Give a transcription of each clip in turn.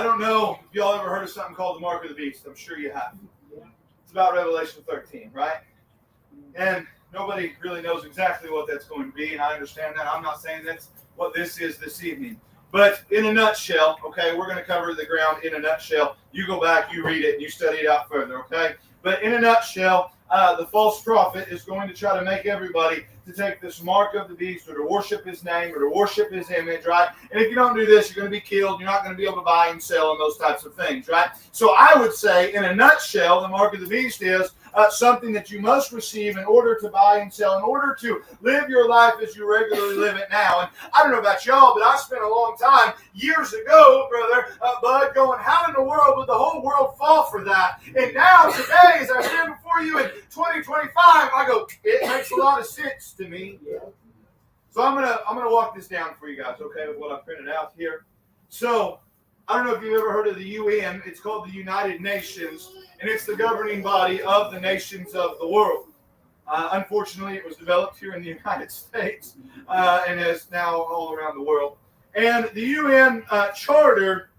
I don't know if y'all ever heard of something called the mark of the beast. I'm sure you have. It's about Revelation 13, right? And nobody really knows exactly what that's going to be, and I understand that. I'm not saying that's what this is this evening. But in a nutshell, okay, we're going to cover the ground in a nutshell. You go back, you read it, and you study it out further, okay? But in a nutshell, the false prophet is going to try to make everybody to take this mark of the beast or to worship his name or to worship his image, right? And if you don't do this, you're going to be killed. You're not going to be able to buy and sell and those types of things, right? So I would say, in a nutshell, the mark of the beast is something that you must receive in order to buy and sell, in order to live your life as you regularly live it now. And I don't know about y'all, but I spent a long time, years ago, brother, Bud, going, how in the world would the whole world fall for that? And now, today, as I stand before you in 2025, I go, it makes a lot of sense to me. So I'm gonna walk this down for you guys, okay, with what I printed out here. So I don't know if you've ever heard of the UN. It's called the United Nations, and it's the governing body of the nations of the world. Unfortunately, it was developed here in the United States and is now all around the world. And the UN Charter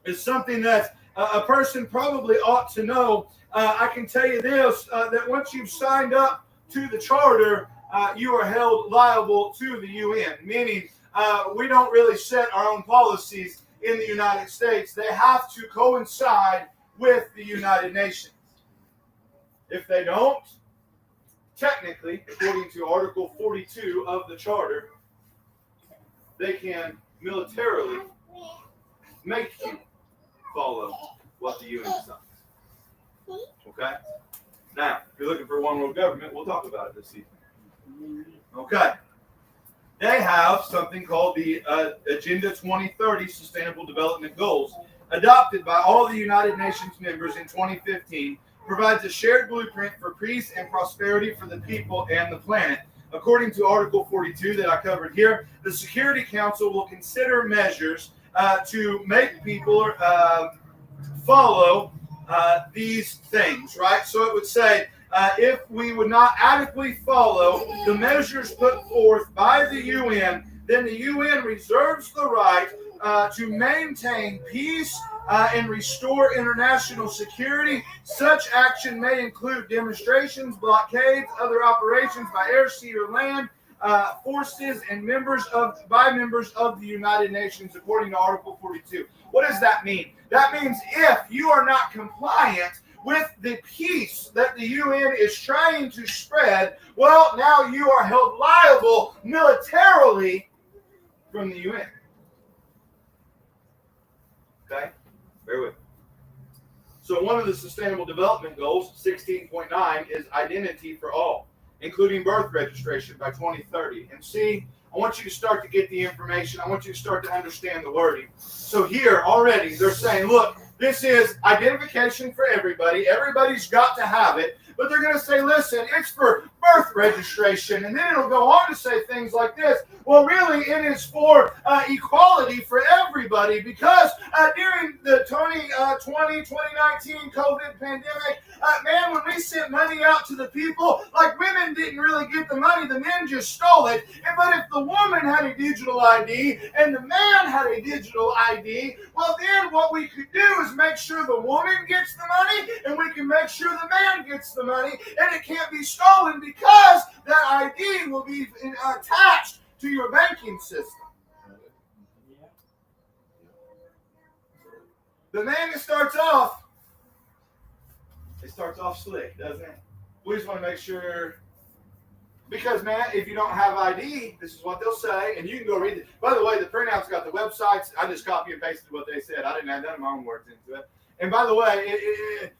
is something that a person probably ought to know. I can tell you this, that once you've signed up to the Charter, you are held liable to the UN, meaning we don't really set our own policies in the United States. They have to coincide with the United Nations. If they don't, technically, according to Article 42 of the Charter, they can militarily make you follow what the UN decides. Okay? Now, if you're looking for one world government, we'll talk about it this evening. Okay. They have something called the Agenda 2030 Sustainable Development Goals, adopted by all the United Nations members in 2015, provides a shared blueprint for peace and prosperity for the people and the planet. According to Article 42 that I covered here, the Security Council will consider measures to make people follow these things, right? So it would say, if we would not adequately follow the measures put forth by the UN, then the UN reserves the right to maintain peace and restore international security. Such action may include demonstrations, blockades, other operations by air, sea, or land, forces and members of the United Nations, according to Article 42. What does that mean? That means if you are not compliant with the peace that the UN is trying to spread, well, now you are held liable militarily from the UN. Okay? Bear with me. So one of the Sustainable Development Goals, 16.9, is identity for all, including birth registration by 2030. And see, I want you to start to get the information. I want you to start to understand the wording. So here already they're saying, look, this is identification for everybody. Everybody's got to have it. But they're going to say, listen, it's for birth registration. And then it'll go on to say things like this. Well, really, it is for equality for everybody, because during the 2020-2019 COVID pandemic, man, when we sent money out to the people, like, women didn't really get the money. The men just stole it. But if the woman had a digital ID and the man had a digital ID, well, then what we could do is make sure the woman gets the money and we can make sure the man gets the money, and it can't be stolen because that ID will be attached to your banking system. The man that starts off slick, doesn't it? We just want to make sure, because, man, if you don't have ID, this is what they'll say, and you can go read it. By the way, the printout's got the websites. I just copy and pasted what they said. I didn't add none of my own words into it. And by the way,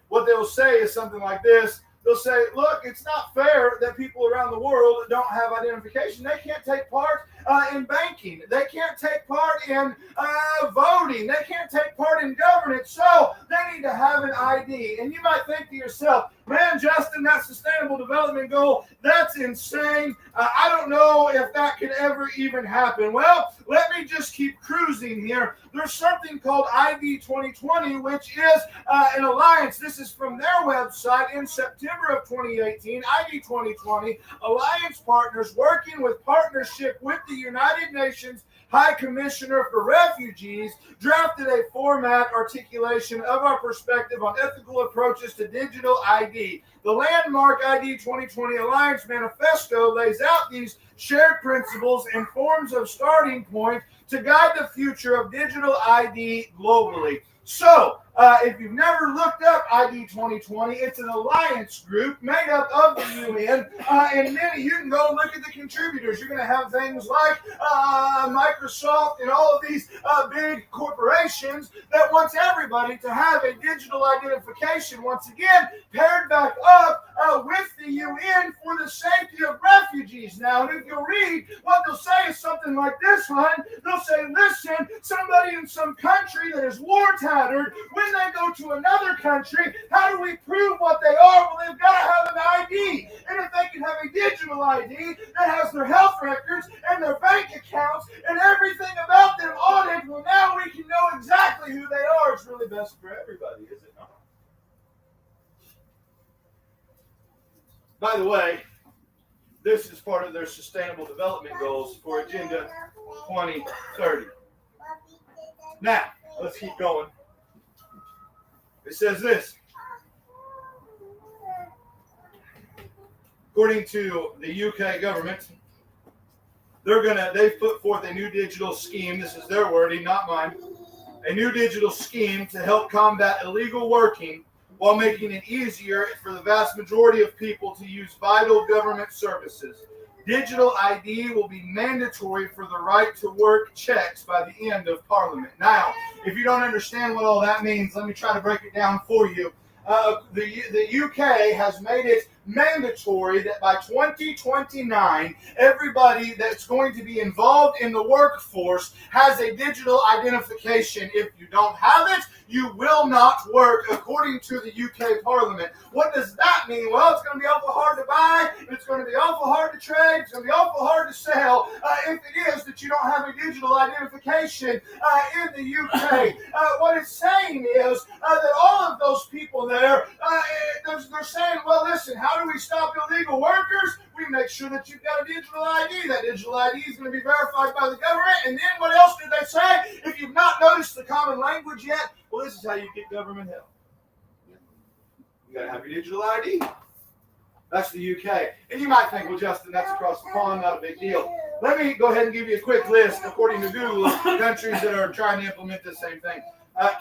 what they'll say is something like this. They'll say, look, it's not fair that people around the world don't have identification. They can't take part in banking. They can't take part in voting. They can't take part in governance. So they need to have an ID. And you might think to yourself, man, Justin, that Sustainable Development Goal, that's insane. I don't know if that could ever even happen. Well, let me just keep cruising here. There's something called ID2020, which is an alliance. This is from their website in September of 2018. ID2020, alliance partners working with partnership with the United Nations High Commissioner for Refugees, drafted a format articulation of our perspective on ethical approaches to digital ID. The landmark ID 2020 Alliance Manifesto lays out these shared principles and forms of starting point to guide the future of digital ID globally. So, if you've never looked up ID 2020, it's an alliance group made up of the UN, and then you can go look at the contributors. You're going to have things like Microsoft and all of these big corporations that wants everybody to have a digital identification, once again, paired back up with the UN for the safety of refugees. Now, and if you'll read, what they'll say is something like this one. They'll say, listen, somebody in some country that is war-tattered, when they go to another country, how do we prove what they are? Well, they've got to have an ID. And if they can have a digital ID that has their health records and their bank accounts and everything about them on it, well, now we can know exactly who they are. It's really best for everybody, is it not? By the way, this is part of their Sustainable Development Goals for Agenda 2030. Now, let's keep going. It says this. According to the UK government, they've put forth a new digital scheme. This is their wording, not mine. A new digital scheme to help combat illegal working while making it easier for the vast majority of people to use vital government services. Digital ID will be mandatory for the right to work checks by the end of Parliament. Now, if you don't understand what all that means, let me try to break it down for you. The UK has made it mandatory that by 2029, everybody that's going to be involved in the workforce has a digital identification. If you don't have it, you will not work, according to the UK Parliament. What does that mean? Well, it's going to be awful hard to buy. It's going to be awful hard to trade. It's going to be awful hard to sell if it is that you don't have a digital identification in the UK. What it's saying is that all of those people there, they're saying, well, listen, how do we stop illegal workers? We make sure that you've got a digital ID. That digital ID is going to be verified by the government. And then what else did they say? If you've not noticed the common language yet, well, this is how you get government help. You got to have your digital ID. That's the UK. And you might think, well, Justin, that's across the pond, not a big deal. Let me go ahead and give you a quick list, according to Google, of countries that are trying to implement the same thing.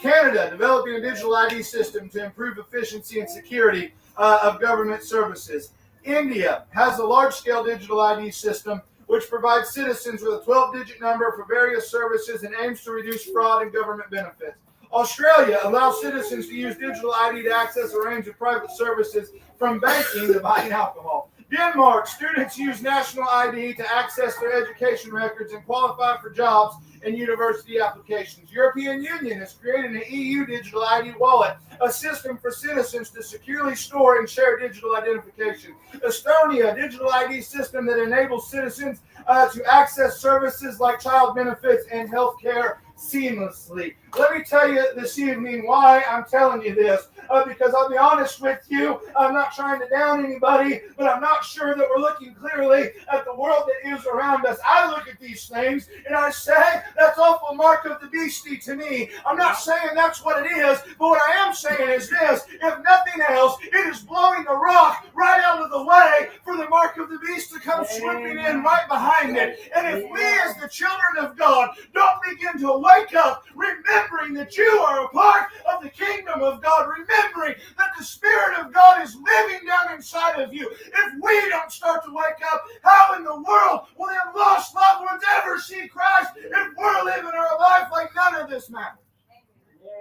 Canada, developing a digital ID system to improve efficiency and security of government services. India has a large-scale digital ID system which provides citizens with a 12-digit number for various services and aims to reduce fraud and government benefits. Australia allows citizens to use digital ID to access a range of private services from banking to buying alcohol. Denmark, students use national ID to access their education records and qualify for jobs and university applications. European Union has created an EU digital ID wallet, a system for citizens to securely store and share digital identification. Estonia, digital ID system that enables citizens to access services like child benefits and health care seamlessly. Let me tell you this evening why I'm telling you this. Because I'll be honest with you, I'm not trying to down anybody, but I'm not sure that we're looking clearly at the world that is around us. I look at these things and I say, that's awful mark of the beastie to me. I'm not saying that's what it is, but what I am saying is this: if nothing else, it is blowing the rock right out of the way for the mark of the beast to come swooping in right behind it. And if we as the children of God don't begin to wake up, remembering that you are a part of the kingdom of God, remembering that the Spirit of God is living down inside of you, if we don't start to wake up, how in the world will them lost loved ones ever see Christ if we're living our life like none of this matters?